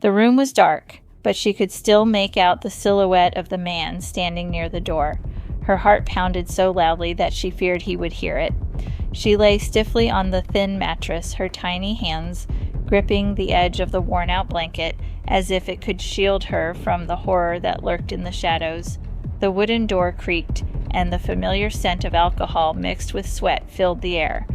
The room was dark, but she could still make out the silhouette of the man standing near the door. Her heart pounded so loudly that she feared he would hear it. She lay stiffly on the thin mattress, her tiny hands gripping the edge of the worn-out blanket as if it could shield her from the horror that lurked in the shadows. The wooden door creaked, and the familiar scent of alcohol mixed with sweat filled the air.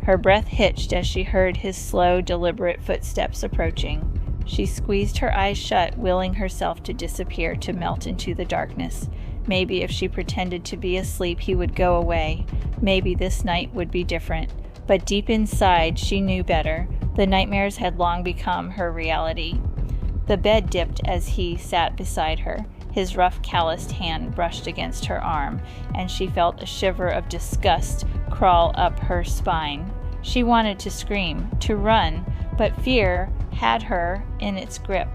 Her breath hitched as she heard his slow, deliberate footsteps approaching. She squeezed her eyes shut, willing herself to disappear, to melt into the darkness. Maybe if she pretended to be asleep, he would go away. Maybe this night would be different. But deep inside, she knew better. The nightmares had long become her reality. The bed dipped as he sat beside her. His rough, calloused hand brushed against her arm, and she felt a shiver of disgust crawl up her spine. She wanted to scream, to run, but fear had her in its grip.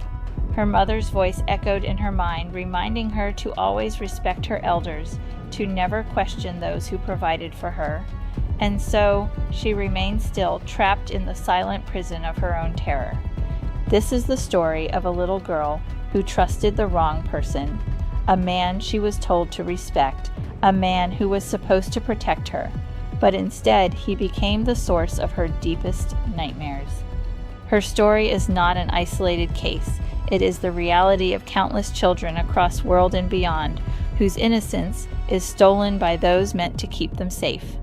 Her mother's voice echoed in her mind, reminding her to always respect her elders, to never question those who provided for her. And so she remained still, trapped in the silent prison of her own terror. This is the story of a little girl who trusted the wrong person, a man she was told to respect, a man who was supposed to protect her, but instead he became the source of her deepest nightmares. Her story is not an isolated case. It is the reality of countless children across world and beyond, whose innocence is stolen by those meant to keep them safe.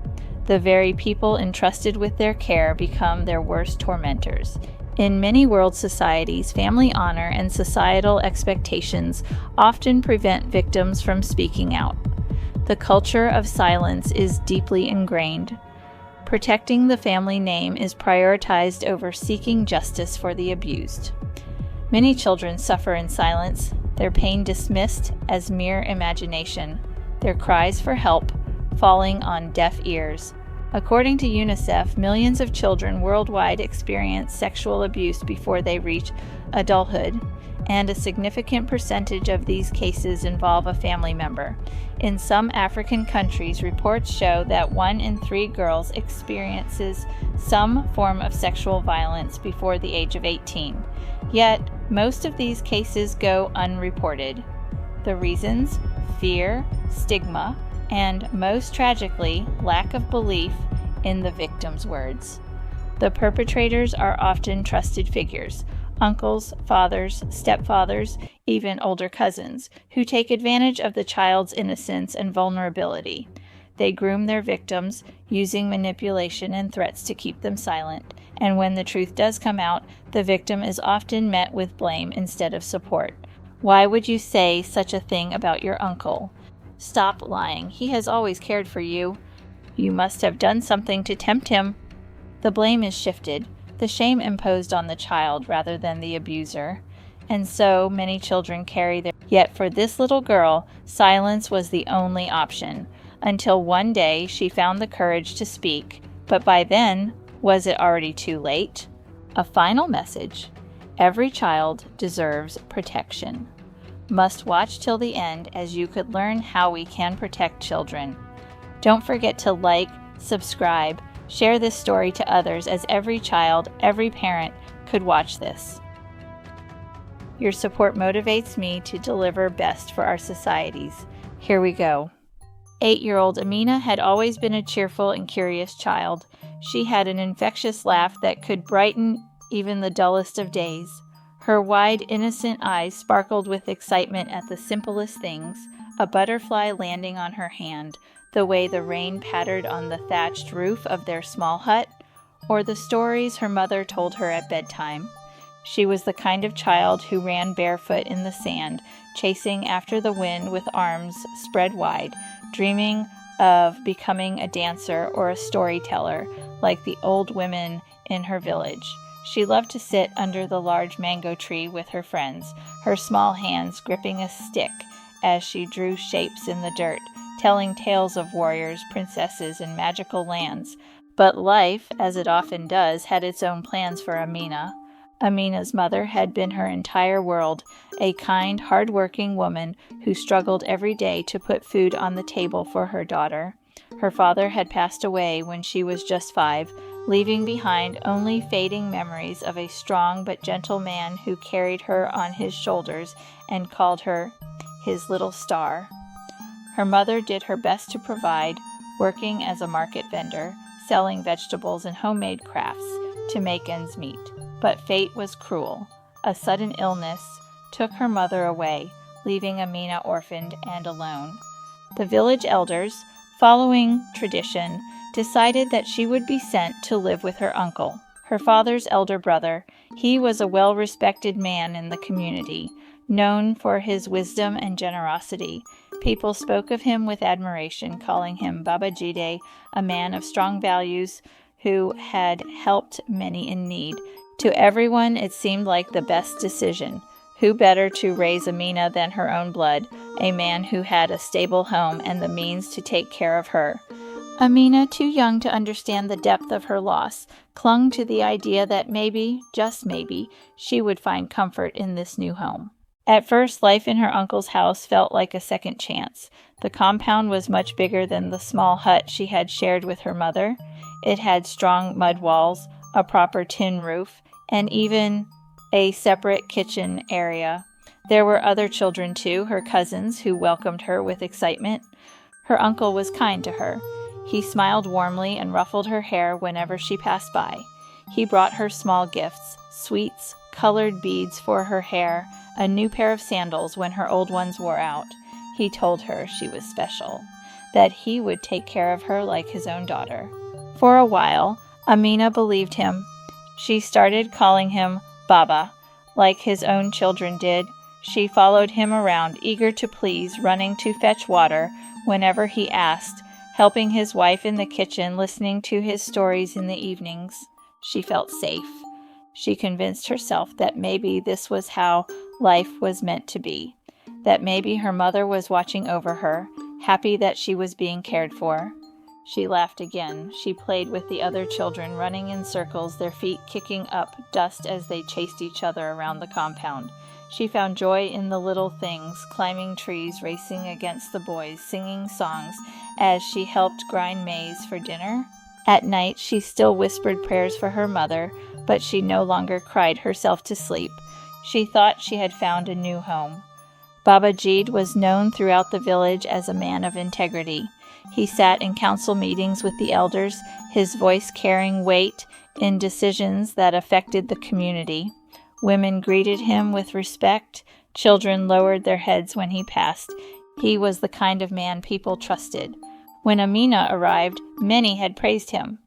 The very people entrusted with their care become their worst tormentors. In many world societies, family honor and societal expectations often prevent victims from speaking out. The culture of silence is deeply ingrained. Protecting the family name is prioritized over seeking justice for the abused. Many children suffer in silence, their pain dismissed as mere imagination, their cries for help falling on deaf ears. According to UNICEF, millions of children worldwide experience sexual abuse before they reach adulthood, and a significant percentage of these cases involve a family member. In some African countries, reports show that 1 in 3 girls experiences some form of sexual violence before the age of 18. Yet, most of these cases go unreported. The reasons? Fear, stigma, and most tragically, lack of belief in the victim's words. The perpetrators are often trusted figures, uncles, fathers, stepfathers, even older cousins, who take advantage of the child's innocence and vulnerability. They groom their victims, using manipulation and threats to keep them silent, and when the truth does come out, the victim is often met with blame instead of support. Why would you say such a thing about your uncle? Stop lying. He has always cared for you. You must have done something to tempt him. The blame is shifted, the shame imposed on the child rather than the abuser. And so many children carry their... Yet for this little girl, silence was the only option, until one day she found the courage to speak. But by then, was it already too late? A final message. Every child deserves protection. Must watch till the end as you could learn how we can protect children. Don't forget to like, subscribe, share this story to others, as every child, every parent could watch this. Your support motivates me to deliver best for our societies. Here we go. 8-year-old Amina had always been a cheerful and curious child. She had an infectious laugh that could brighten even the dullest of days. Her wide, innocent eyes sparkled with excitement at the simplest things, a butterfly landing on her hand, the way the rain pattered on the thatched roof of their small hut, or the stories her mother told her at bedtime. She was the kind of child who ran barefoot in the sand, chasing after the wind with arms spread wide, dreaming of becoming a dancer or a storyteller like the old women in her village. She loved to sit under the large mango tree with her friends, her small hands gripping a stick as she drew shapes in the dirt, telling tales of warriors, princesses, and magical lands. But life, as it often does, had its own plans for Amina. Amina's mother had been her entire world, a kind, hard-working woman who struggled every day to put food on the table for her daughter. Her father had passed away when she was just 5, leaving behind only fading memories of a strong but gentle man who carried her on his shoulders and called her his little star. Her mother did her best to provide, working as a market vendor, selling vegetables and homemade crafts to make ends meet. But fate was cruel. A sudden illness took her mother away, leaving Amina orphaned and alone. The village elders, following tradition, decided that she would be sent to live with her uncle, her father's elder brother. He was a well-respected man in the community, known for his wisdom and generosity. People spoke of him with admiration, calling him Baba Jide, a man of strong values who had helped many in need. To everyone, it seemed like the best decision. Who better to raise Amina than her own blood, a man who had a stable home and the means to take care of her? Amina, too young to understand the depth of her loss, clung to the idea that maybe, just maybe, she would find comfort in this new home. At first, life in her uncle's house felt like a second chance. The compound was much bigger than the small hut she had shared with her mother. It had strong mud walls, a proper tin roof, and even a separate kitchen area. There were other children too, her cousins, who welcomed her with excitement. Her uncle was kind to her. He smiled warmly and ruffled her hair whenever she passed by. He brought her small gifts, sweets, colored beads for her hair, a new pair of sandals when her old ones wore out. He told her she was special, that he would take care of her like his own daughter. For a while, Amina believed him. She started calling him Baba, like his own children did. She followed him around, eager to please, running to fetch water whenever he asked, helping his wife in the kitchen, listening to his stories in the evenings. She felt safe. She convinced herself that maybe this was how life was meant to be, that maybe her mother was watching over her, happy that she was being cared for. She laughed again. She played with the other children, running in circles, their feet kicking up dust as they chased each other around the compound. She found joy in the little things, climbing trees, racing against the boys, singing songs as she helped grind maize for dinner. At night, she still whispered prayers for her mother, but she no longer cried herself to sleep. She thought she had found a new home. Baba Jid was known throughout the village as a man of integrity. He sat in council meetings with the elders, his voice carrying weight in decisions that affected the community. Women greeted him with respect. Children lowered their heads when he passed. He was the kind of man people trusted. When Amina arrived, many had praised him.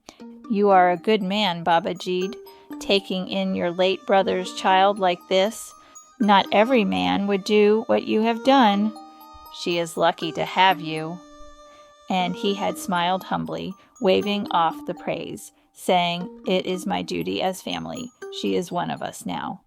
"You are a good man, Baba Jid, taking in your late brother's child like this. Not every man would do what you have done. She is lucky to have you." And he had smiled humbly, waving off the praise, saying, "It is my duty as family. She is one of us now."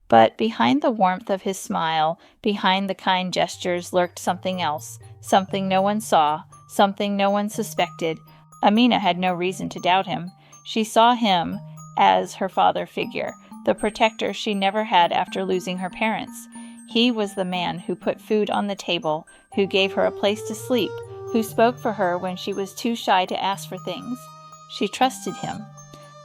But behind the warmth of his smile, behind the kind gestures, lurked something else, something no one saw, something no one suspected. Amina had no reason to doubt him. She saw him as her father figure, the protector she never had after losing her parents. He was the man who put food on the table, who gave her a place to sleep, who spoke for her when she was too shy to ask for things. She trusted him.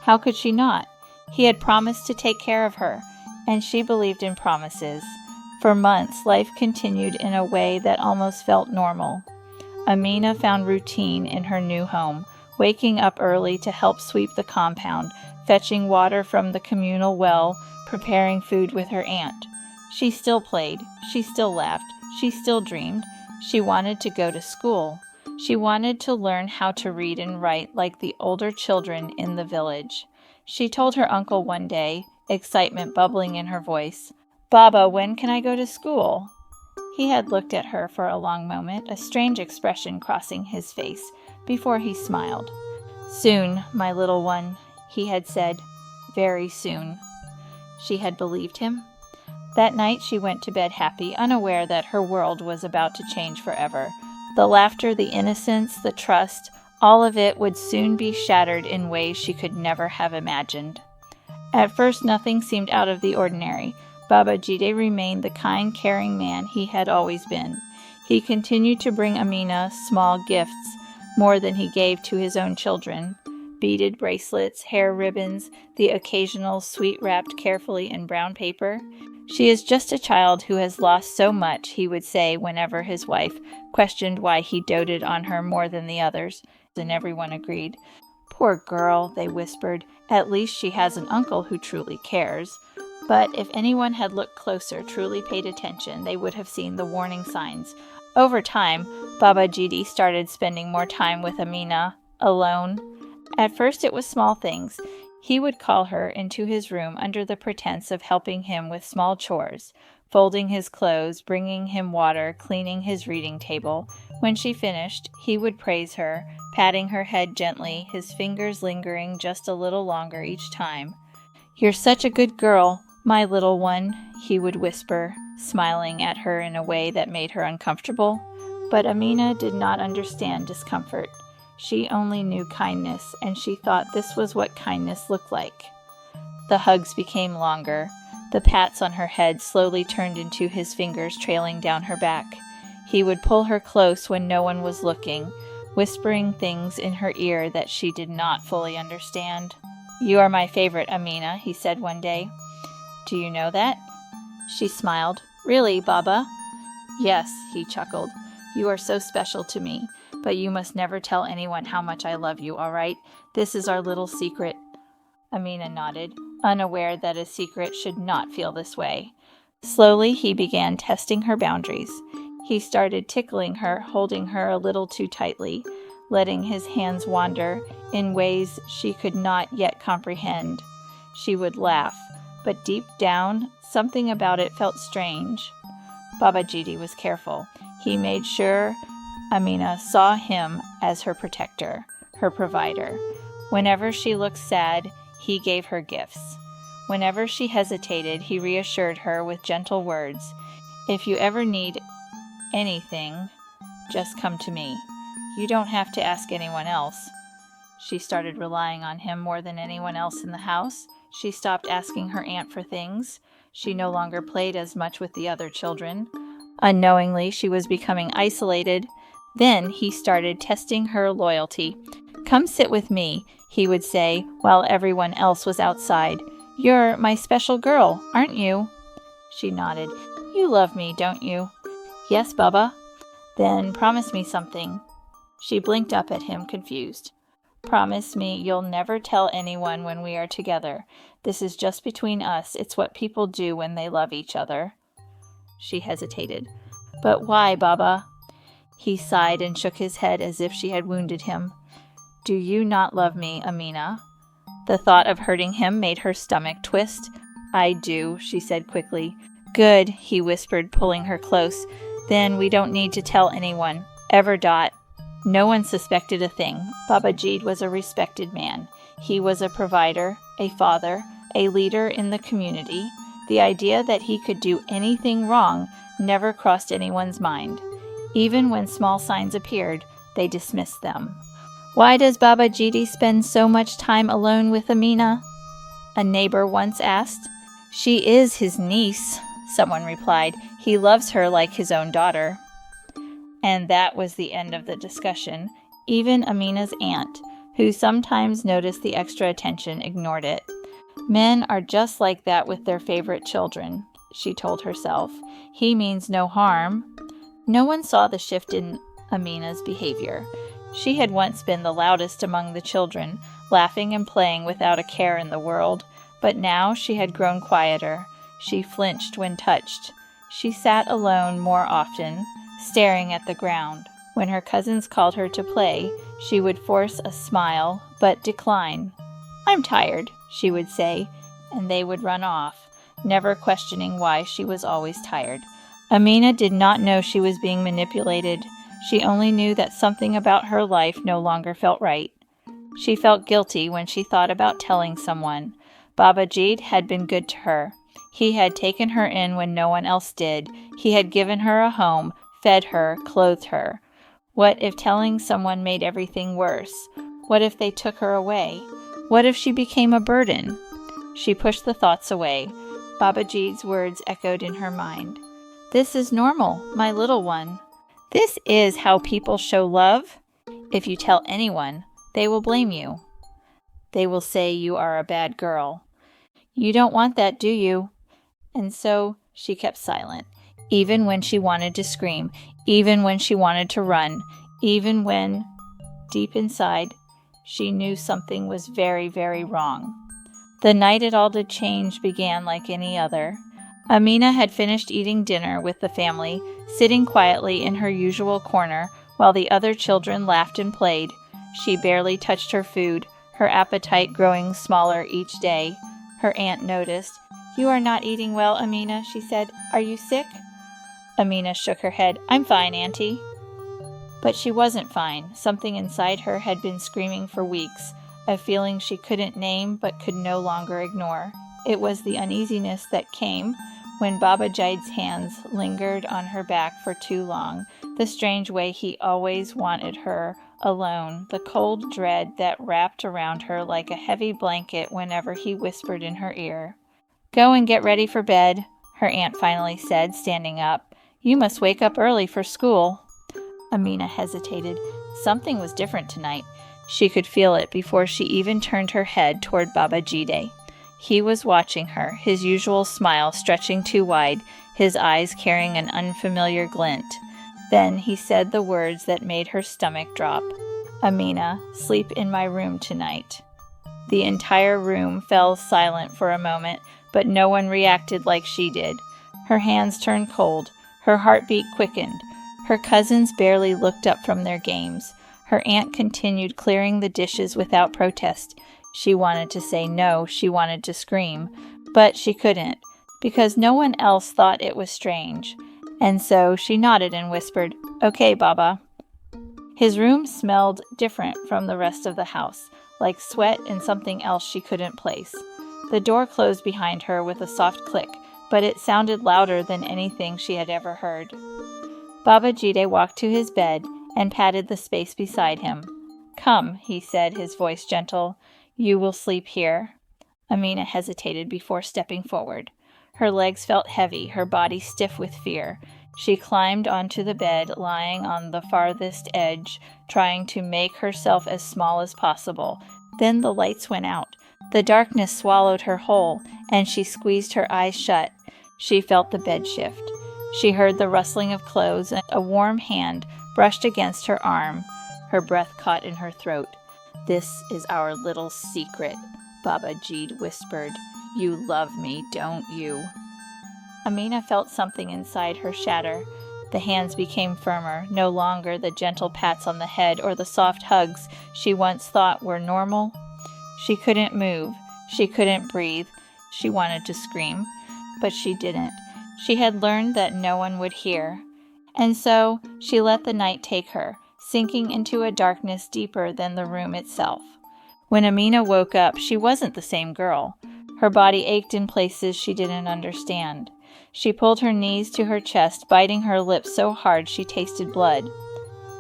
How could she not? He had promised to take care of her, and she believed in promises. For months, life continued in a way that almost felt normal. Amina found routine in her new home, waking up early to help sweep the compound, fetching water from the communal well, preparing food with her aunt. She still played. She still laughed. She still dreamed. She wanted to go to school. She wanted to learn how to read and write like the older children in the village. She told her uncle one day, excitement bubbling in her voice, "Baba, when can I go to school?" He had looked at her for a long moment, a strange expression crossing his face, before he smiled. "Soon, my little one," he had said. "Very soon." She had believed him. That night she went to bed happy, unaware that her world was about to change forever. The laughter, the innocence, the trust, all of it would soon be shattered in ways she could never have imagined. At first nothing seemed out of the ordinary. Baba Jide remained the kind, caring man he had always been. He continued to bring Amina small gifts, more than he gave to his own children. beaded bracelets, hair ribbons, the occasional sweet wrapped carefully in brown paper. "She is just a child who has lost so much," he would say whenever his wife questioned why he doted on her more than the others, and everyone agreed. "Poor girl," they whispered, "at least she has an uncle who truly cares." But if anyone had looked closer, truly paid attention, they would have seen the warning signs. Over time, Baba Jidi started spending more time with Amina, alone. At first it was small things. He would call her into his room under the pretense of helping him with small chores, folding his clothes, bringing him water, cleaning his reading table. When she finished, he would praise her, patting her head gently, his fingers lingering just a little longer each time. "You're such a good girl, my little one," he would whisper, smiling at her in a way that made her uncomfortable. But Amina did not understand discomfort. She only knew kindness, and she thought this was what kindness looked like. The hugs became longer. The pats on her head slowly turned into his fingers trailing down her back. He would pull her close when no one was looking, whispering things in her ear that she did not fully understand. "You are my favorite, Amina," he said one day. "Do you know that?" She smiled. "Really, Baba?" "Yes," he chuckled. "You are so special to me, but you must never tell anyone how much I love you, all right? This is our little secret." Amina nodded, unaware that a secret should not feel this way. Slowly, he began testing her boundaries. He started tickling her, holding her a little too tightly, letting his hands wander in ways she could not yet comprehend. She would laugh, but deep down, something about it felt strange. Baba Jidi was careful. He made sure Amina saw him as her protector, her provider. Whenever she looked sad, he gave her gifts. Whenever she hesitated, he reassured her with gentle words. "If you ever need anything, just come to me. You don't have to ask anyone else." She started relying on him more than anyone else in the house. She stopped asking her aunt for things. She no longer played as much with the other children. Unknowingly, she was becoming isolated. Then he started testing her loyalty. "Come sit with me," he would say, while everyone else was outside. "You're my special girl, aren't you?" She nodded. "You love me, don't you?" "Yes, Baba." "Then promise me something." She blinked up at him, confused. "Promise me you'll never tell anyone when we are together. This is just between us. It's what people do when they love each other." She hesitated. "But why, Baba?" He sighed and shook his head as if she had wounded him. "Do you not love me, Amina?" The thought of hurting him made her stomach twist. "I do," she said quickly. "Good," he whispered, pulling her close. "Then we don't need to tell anyone. Ever, Dot." No one suspected a thing. Baba Jid was a respected man. He was a provider, a father, a leader in the community. The idea that he could do anything wrong never crossed anyone's mind. Even when small signs appeared, they dismissed them. "Why does Baba Jidi spend so much time alone with Amina?" a neighbor once asked. "She is his niece," someone replied. "He loves her like his own daughter." And that was the end of the discussion. Even Amina's aunt, who sometimes noticed the extra attention, ignored it. "Men are just like that with their favorite children," she told herself. "He means no harm." No one saw the shift in Amina's behavior. She had once been the loudest among the children, laughing and playing without a care in the world, but now she had grown quieter. She flinched when touched. She sat alone more often, staring at the ground. When her cousins called her to play, she would force a smile, but decline. "I'm tired," she would say, and they would run off, never questioning why she was always tired. Amina did not know she was being manipulated. She only knew that something about her life no longer felt right. She felt guilty when she thought about telling someone. Baba Jid had been good to her. He had taken her in when no one else did. He had given her a home, fed her, clothed her. What if telling someone made everything worse? What if they took her away? What if she became a burden? She pushed the thoughts away. Baba Jid's words echoed in her mind. "This is normal, my little one. This is how people show love. If you tell anyone, they will blame you." They will say you are a bad girl. You don't want that, do you? And so she kept silent, even when she wanted to scream, even when she wanted to run, even when, deep inside, she knew something was very, very wrong. The night it all did change began like any other. Amina had finished eating dinner with the family, sitting quietly in her usual corner while the other children laughed and played. She barely touched her food, her appetite growing smaller each day. Her aunt noticed. "You are not eating well, Amina," she said. "Are you sick?" Amina shook her head. "I'm fine, Auntie." But she wasn't fine. Something inside her had been screaming for weeks, a feeling she couldn't name but could no longer ignore. It was the uneasiness that came when Baba Jaid's hands lingered on her back for too long, the strange way he always wanted her alone, the cold dread that wrapped around her like a heavy blanket whenever he whispered in her ear. "Go and get ready for bed," her aunt finally said, standing up. "You must wake up early for school." Amina hesitated. Something was different tonight. She could feel it before she even turned her head toward Baba Jide. He was watching her, his usual smile stretching too wide, his eyes carrying an unfamiliar glint. Then he said the words that made her stomach drop. "Amina, sleep in my room tonight." The entire room fell silent for a moment, but no one reacted like she did. Her hands turned cold. Her heartbeat quickened. Her cousins barely looked up from their games. Her aunt continued clearing the dishes without protest. She wanted to say no, she wanted to scream, but she couldn't, because no one else thought it was strange. And so she nodded and whispered, "Okay, Baba." His room smelled different from the rest of the house, like sweat and something else she couldn't place. The door closed behind her with a soft click, but it sounded louder than anything she had ever heard. Baba Jide walked to his bed and patted the space beside him. "Come," he said, his voice gentle. "You will sleep here." Amina hesitated before stepping forward. Her legs felt heavy, her body stiff with fear. She climbed onto the bed, lying on the farthest edge, trying to make herself as small as possible. Then the lights went out. The darkness swallowed her whole, and she squeezed her eyes shut. She felt the bed shift. She heard the rustling of clothes, and a warm hand brushed against her arm. Her breath caught in her throat. "This is our little secret," Baba Jid whispered. "You love me, don't you?" Amina felt something inside her shatter. The hands became firmer, no longer the gentle pats on the head or the soft hugs she once thought were normal. She couldn't move. She couldn't breathe. She wanted to scream, but she didn't. She had learned that no one would hear. And so she let the night take her, sinking into a darkness deeper than the room itself. When Amina woke up, she wasn't the same girl. Her body ached in places she didn't understand. She pulled her knees to her chest, biting her lips so hard she tasted blood.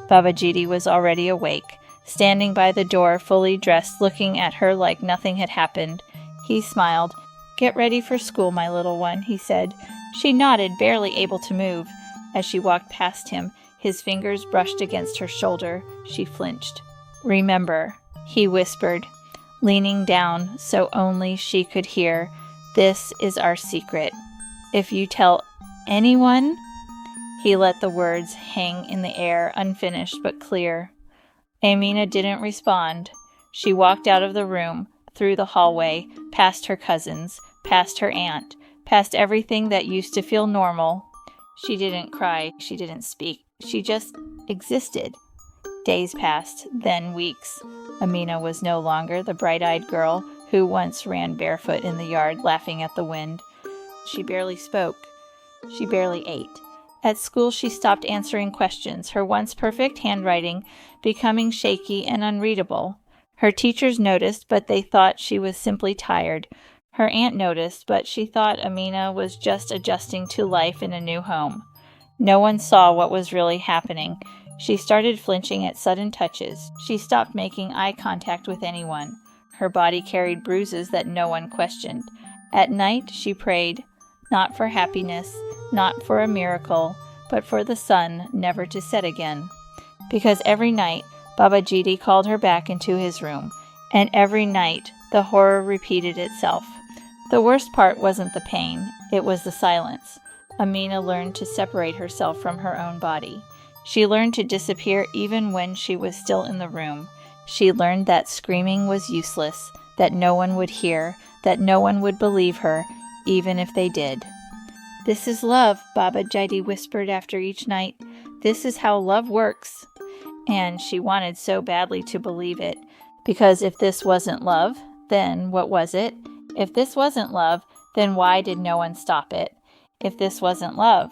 Baba Jidi was already awake, standing by the door, fully dressed, looking at her like nothing had happened. He smiled. "Get ready for school, my little one," he said. She nodded, barely able to move. As she walked past him, his fingers brushed against her shoulder. She flinched. "Remember," he whispered, leaning down so only she could hear, "this is our secret. If you tell anyone—" He let the words hang in the air, unfinished but clear. Amina didn't respond. She walked out of the room, through the hallway, past her cousins, past her aunt, past everything that used to feel normal. She didn't cry, she didn't speak, she just existed. Days passed, then weeks. Amina was no longer the bright-eyed girl who once ran barefoot in the yard, laughing at the wind. She barely spoke. She barely ate. At school, she stopped answering questions, her once perfect handwriting becoming shaky and unreadable. Her teachers noticed, but they thought she was simply tired. Her aunt noticed, but she thought Amina was just adjusting to life in a new home. No one saw what was really happening. She started flinching at sudden touches. She stopped making eye contact with anyone. Her body carried bruises that no one questioned. At night, she prayed, not for happiness, not for a miracle, but for the sun never to set again. Because every night, Baba Jidi called her back into his room. And every night, the horror repeated itself. The worst part wasn't the pain, it was the silence. Amina learned to separate herself from her own body. She learned to disappear even when she was still in the room. She learned that screaming was useless, that no one would hear, that no one would believe her, even if they did. "This is love," Baba Jaidi whispered after each night. "This is how love works." And she wanted so badly to believe it, because if this wasn't love, then what was it? If this wasn't love, then why did no one stop it? If this wasn't love,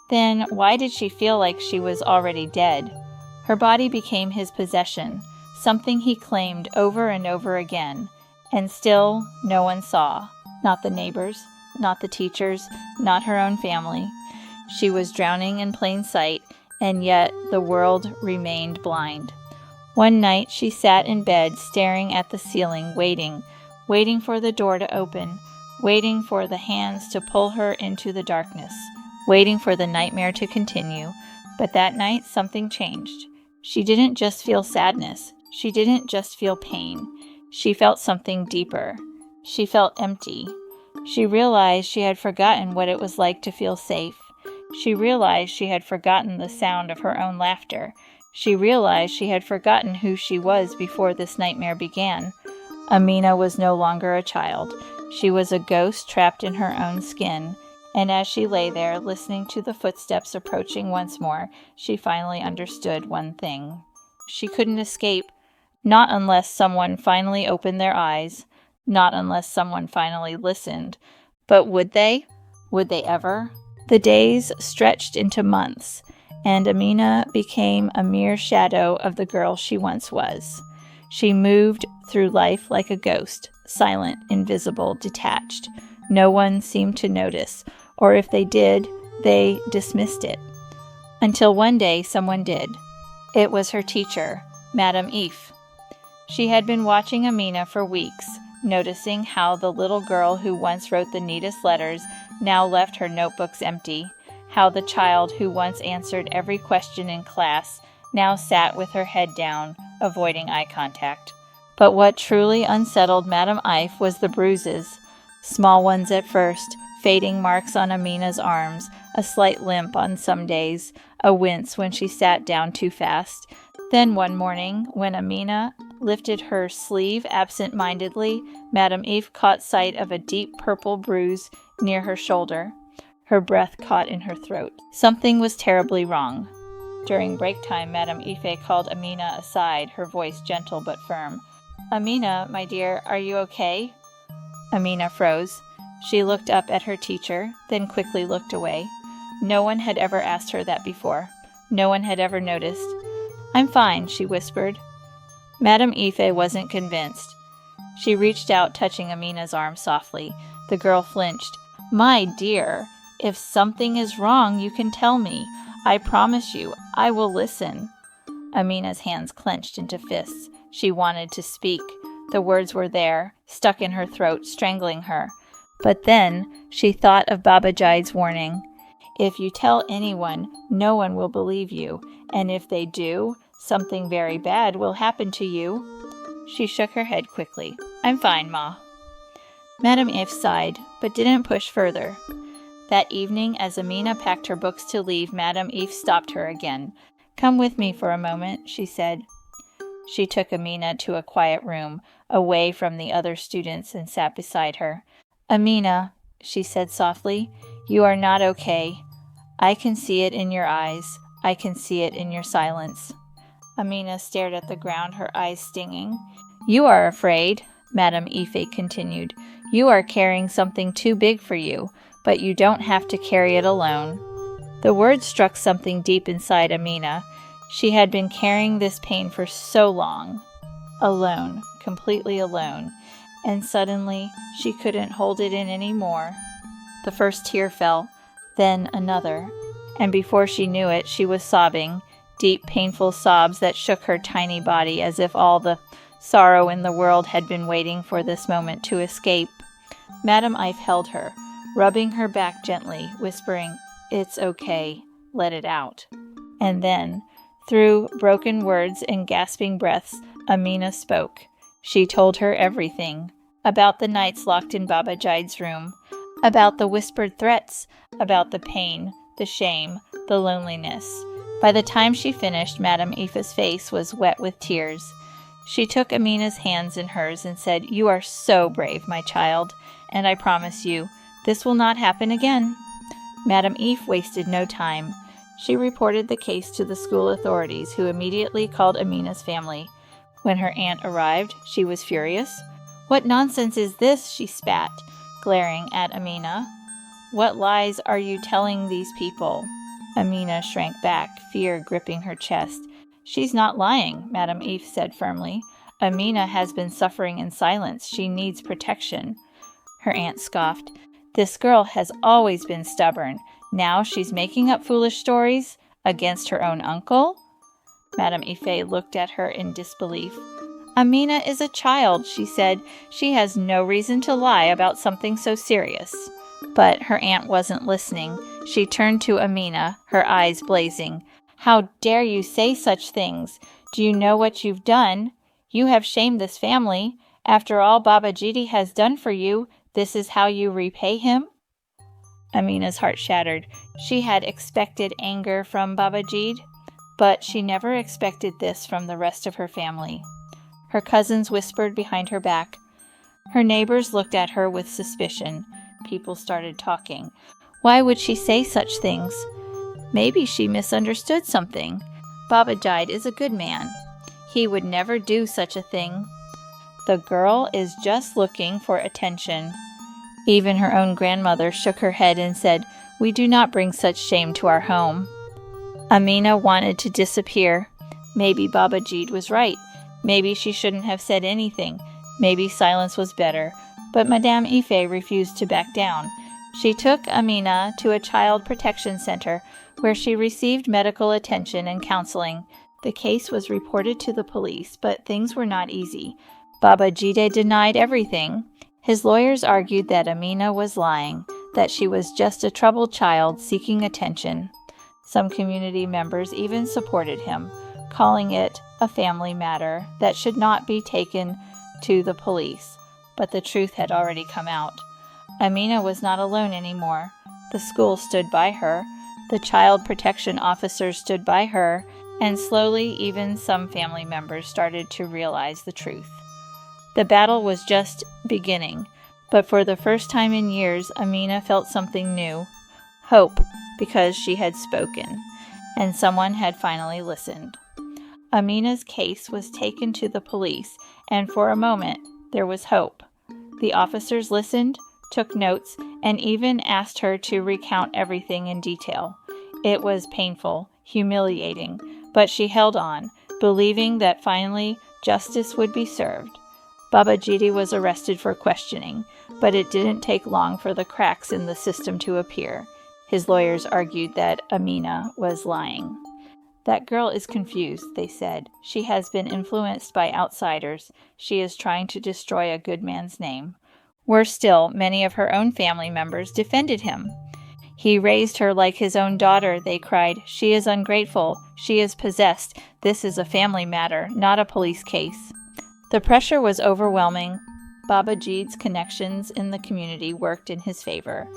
then why did she feel like she was already dead? Her body became his possession, something he claimed over and over again, and still no one saw, not the neighbors, not the teachers, not her own family. She was drowning in plain sight, and yet the world remained blind. One night she sat in bed staring at the ceiling, waiting for the door to open, waiting for the hands to pull her into the darkness, waiting for the nightmare to continue. But that night something changed. She didn't just feel sadness. She didn't just feel pain. She felt something deeper. She felt empty. She realized she had forgotten what it was like to feel safe. She realized she had forgotten the sound of her own laughter. She realized she had forgotten who she was before this nightmare began. Amina was no longer a child. She was a ghost trapped in her own skin. And as she lay there, listening to the footsteps approaching once more, she finally understood one thing. She couldn't escape, not unless someone finally opened their eyes, not unless someone finally listened. But would they? Would they ever? The days stretched into months, and Amina became a mere shadow of the girl she once was. She moved through life like a ghost, silent, invisible, detached. No one seemed to notice, or if they did, they dismissed it. Until one day someone did. It was her teacher, Madame If. She had been watching Amina for weeks, noticing how the little girl who once wrote the neatest letters now left her notebooks empty, how the child who once answered every question in class now sat with her head down, avoiding eye contact. But what truly unsettled Madame If was the bruises, small ones at first, fading marks on Amina's arms, a slight limp on some days, a wince when she sat down too fast. Then one morning, when Amina lifted her sleeve absent-mindedly, Madame If caught sight of a deep purple bruise near her shoulder. Her breath caught in her throat. Something was terribly wrong. During break time, Madame Ife called Amina aside, her voice gentle but firm. "Amina, my dear, are you okay?" Amina froze. She looked up at her teacher, then quickly looked away. No one had ever asked her that before. No one had ever noticed. "I'm fine," she whispered. Madame Ife wasn't convinced. She reached out, touching Amina's arm softly. The girl flinched. "My dear, if something is wrong, you can tell me. I promise you, I will listen." Amina's hands clenched into fists. She wanted to speak. The words were there, stuck in her throat, strangling her. But then she thought of Baba Jai's warning. If you tell anyone, no one will believe you, and if they do, something very bad will happen to you. She shook her head quickly. "I'm fine, Ma." Madame If sighed, but didn't push further. That evening, as Amina packed her books to leave, Madame If stopped her again. "Come with me for a moment," she said. She took Amina to a quiet room, away from the other students, and sat beside her. "Amina," she said softly, "you are not okay. I can see it in your eyes. I can see it in your silence." Amina stared at the ground, her eyes stinging. "You are afraid," Madame Ife continued. "You are carrying something too big for you, but you don't have to carry it alone." The words struck something deep inside Amina. She had been carrying this pain for so long. Alone, completely alone. And suddenly, she couldn't hold it in anymore. The first tear fell, then another. And before she knew it, she was sobbing, deep, painful sobs that shook her tiny body as if all the sorrow in the world had been waiting for this moment to escape. Madame Ife held her, rubbing her back gently, whispering, "It's okay, let it out." And then, through broken words and gasping breaths, Amina spoke. She told her everything, about the nights locked in Baba Jaid's room, about the whispered threats, about the pain, the shame, the loneliness. By the time she finished, Madame Aoife's face was wet with tears. She took Amina's hands in hers and said, "You are so brave, my child, and I promise you, this will not happen again." Madame Aoife wasted no time. She reported the case to the school authorities, who immediately called Amina's family. When her aunt arrived, she was furious. "What nonsense is this?" she spat, glaring at Amina. "What lies are you telling these people?" Amina shrank back, fear gripping her chest. "She's not lying," Madame Aoife said firmly. "Amina has been suffering in silence. She needs protection." Her aunt scoffed. "This girl has always been stubborn. Now she's making up foolish stories against her own uncle?" Madame Aoife looked at her in disbelief. "Amina is a child," she said. "She has no reason to lie about something so serious." But her aunt wasn't listening. She turned to Amina, her eyes blazing. "How dare you say such things? Do you know what you've done? You have shamed this family. After all Baba Jidi has done for you, this is how you repay him?" Amina's heart shattered. She had expected anger from Baba Jid, but she never expected this from the rest of her family. Her cousins whispered behind her back. Her neighbors looked at her with suspicion. People started talking. Why would she say such things? Maybe she misunderstood something. Baba Jid is a good man. He would never do such a thing. The girl is just looking for attention. Even her own grandmother shook her head and said, "We do not bring such shame to our home." Amina wanted to disappear. Maybe Baba Jid was right. Maybe she shouldn't have said anything. Maybe silence was better. But Madame Aoife refused to back down. She took Amina to a child protection center where she received medical attention and counseling. The case was reported to the police, but things were not easy. Baba Jide denied everything. His lawyers argued that Amina was lying, that she was just a troubled child seeking attention. Some community members even supported him, calling it a family matter that should not be taken to the police. But the truth had already come out. Amina was not alone anymore. The school stood by her, the child protection officers stood by her, and slowly even some family members started to realize the truth. The battle was just beginning, but for the first time in years, Amina felt something new. Hope, because she had spoken, and someone had finally listened. Amina's case was taken to the police, and for a moment, there was hope. The officers listened, took notes, and even asked her to recount everything in detail. It was painful, humiliating, but she held on, believing that finally justice would be served. Baba Jidi was arrested for questioning, but it didn't take long for the cracks in the system to appear. His lawyers argued that Amina was lying. "That girl is confused," they said. "She has been influenced by outsiders. She is trying to destroy a good man's name." Worse still, many of her own family members defended him. "He raised her like his own daughter," they cried. "She is ungrateful. She is possessed. This is a family matter, not a police case." The pressure was overwhelming. Baba Jid's connections in the community worked in his favor.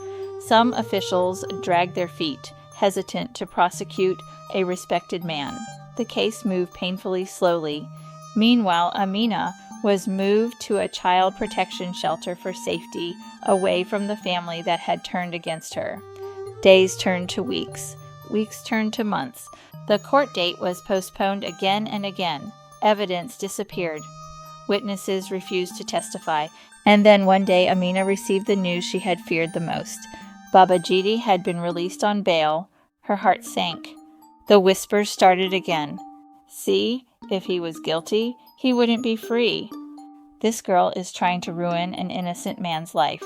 Some officials dragged their feet, hesitant to prosecute a respected man. The case moved painfully slowly. Meanwhile, Amina was moved to a child protection shelter for safety, away from the family that had turned against her. Days turned to weeks. Weeks turned to months. The court date was postponed again and again. Evidence disappeared. Witnesses refused to testify. And then one day Amina received the news she had feared the most. Baba Jidi had been released on bail. Her heart sank. The whispers started again. "See, if he was guilty, he wouldn't be free. This girl is trying to ruin an innocent man's life."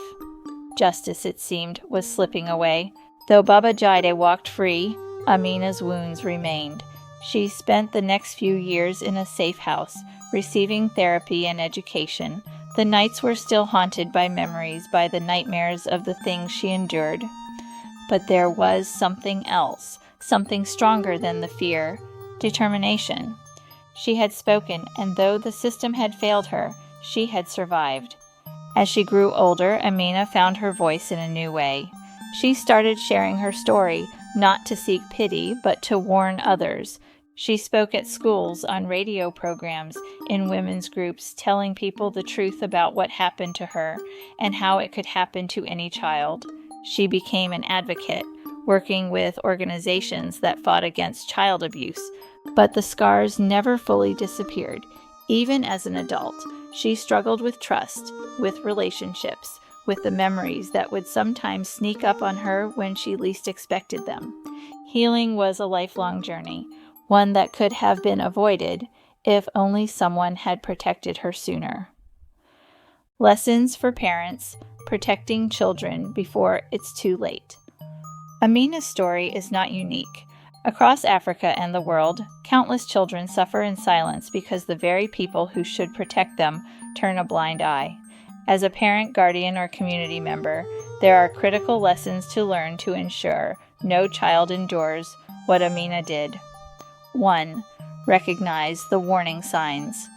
Justice, it seemed, was slipping away. Though Baba Jide walked free, Amina's wounds remained. She spent the next few years in a safe house, receiving therapy and education. The nights were still haunted by memories, by the nightmares of the things she endured. But there was something else, something stronger than the fear, determination. She had spoken, and though the system had failed her, She had survived. As she grew older, Amina found her voice in a new way. She started sharing her story, not to seek pity, but to warn others. She spoke at schools, on radio programs, in women's groups, telling people the truth about what happened to her and how it could happen to any child. She became an advocate, working with organizations that fought against child abuse. But the scars never fully disappeared. Even as an adult, she struggled with trust, with relationships, with the memories that would sometimes sneak up on her when she least expected them. Healing was a lifelong journey, one that could have been avoided if only someone had protected her sooner. Lessons for parents: protecting children before it's too late. Amina's story is not unique. Across Africa and the world, countless children suffer in silence because the very people who should protect them turn a blind eye. As a parent, guardian, or community member, there are critical lessons to learn to ensure no child endures what Amina did. 1. Recognize the warning signs.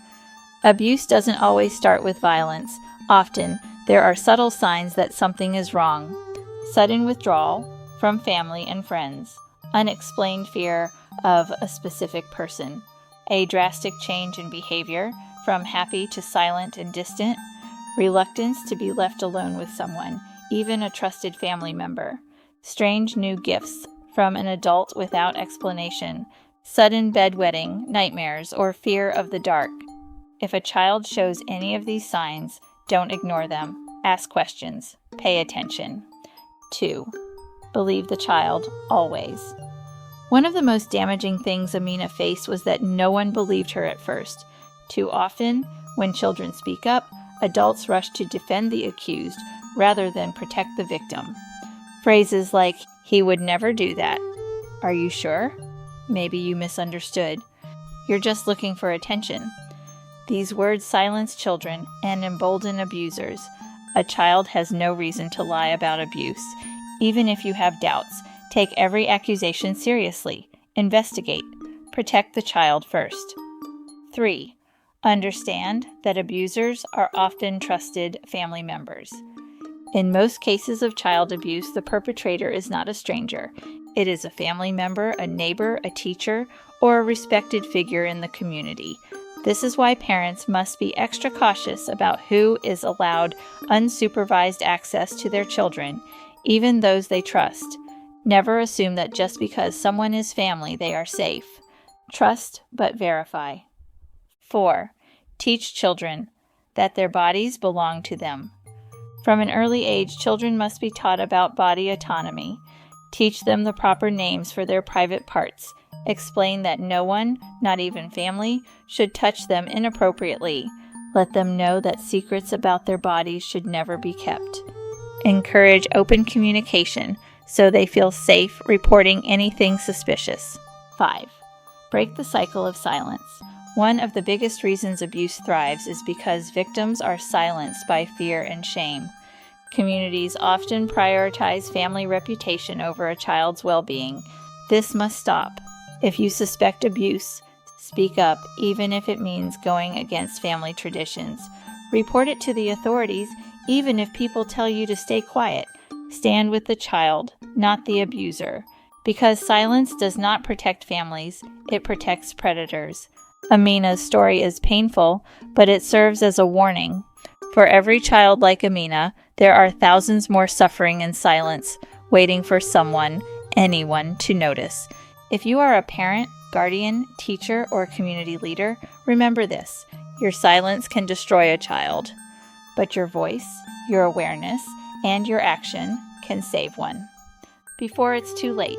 Abuse doesn't always start with violence. Often, there are subtle signs that something is wrong. Sudden withdrawal from family and friends. Unexplained fear of a specific person. A drastic change in behavior, from happy to silent and distant. Reluctance to be left alone with someone, even a trusted family member. Strange new gifts from an adult without explanation. Sudden bedwetting, nightmares, or fear of the dark. If a child shows any of these signs, don't ignore them. Ask questions. Pay attention. 2. Believe the child, always. One of the most damaging things Amina faced was that no one believed her at first. Too often, when children speak up, adults rush to defend the accused rather than protect the victim. Phrases like, "He would never do that." "Are you sure?" "Maybe you misunderstood." "You're just looking for attention." These words silence children and embolden abusers. A child has no reason to lie about abuse. Even if you have doubts, take every accusation seriously. Investigate. Protect the child first. 3. Understand that abusers are often trusted family members. In most cases of child abuse, the perpetrator is not a stranger. It is a family member, a neighbor, a teacher, or a respected figure in the community. This is why parents must be extra cautious about who is allowed unsupervised access to their children, even those they trust. Never assume that just because someone is family, they are safe. Trust, but verify. 4. Teach children that their bodies belong to them. From an early age, children must be taught about body autonomy. Teach them the proper names for their private parts. Explain that no one, not even family, should touch them inappropriately. Let them know that secrets about their bodies should never be kept. Encourage open communication so they feel safe reporting anything suspicious. 5. Break the cycle of silence. One of the biggest reasons abuse thrives is because victims are silenced by fear and shame. Communities often prioritize family reputation over a child's well-being. This must stop. If you suspect abuse, speak up, even if it means going against family traditions. Report it to the authorities, even if people tell you to stay quiet. Stand with the child, not the abuser. Because silence does not protect families, it protects predators. Amina's story is painful, but it serves as a warning. For every child like Amina, there are thousands more suffering in silence, waiting for someone, anyone, to notice. If you are a parent, guardian, teacher, or community leader, remember this: your silence can destroy a child, but your voice, your awareness, and your action can save one. Before it's too late,